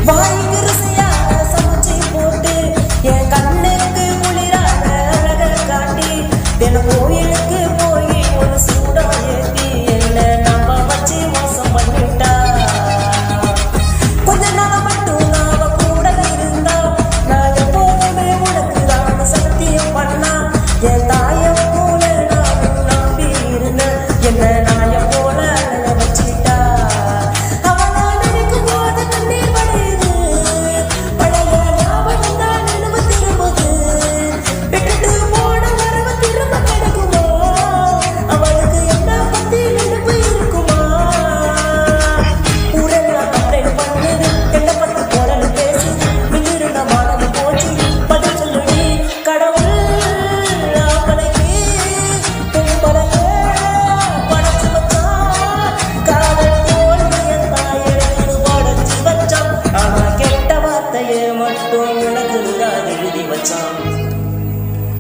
வாய்க்கு ருசியாக சமைச்சு போட்டு என் கண்ணுக்கு குளிரான அழக காட்டி தினம் கோயிலுக்கு போய் ஒரு சூடம் ஏத்தி என்ன நம்ப வச்சு மோசம் பண்ணிட்டா. கொஞ்ச நாள் மட்டும் நாம கூட இருந்தா நான் எப்போதுமே உனக்கு தான் சத்தியம் பண்ணா. என் தாயை போல நானும் நம்பி இருந்தேன், என்ன நாய போல அழக வச்சிட்டா. அவளை நினைக்கும் போது கண்ணீர் வடியுது, பழைய ஞாபகம் தான் நினைவு திரும்புது. விட்டுட்டு போன வரவு திரும்ப கிடைக்குமா? அவளுக்கு என்ன பத்தி நினைப்பு இருக்குமா? ஊரெல்லாம் கம்ப்ளைண்ட் பண்ணுது, என்ன பத்தி குரல் பேசுது, மின்னிருந்த மானது போச்சு பதில் சொல்லுடி கடவுள். அவளைக்கு பொம்பளையே படைச்சு வச்சான், காதல் தோல்வியை தாயெழுந்து உடைச்சு வச்சான். ஆனா கெட்ட வார்த்தையை மட்டும் எனக்கு எழுதி வச்சான்.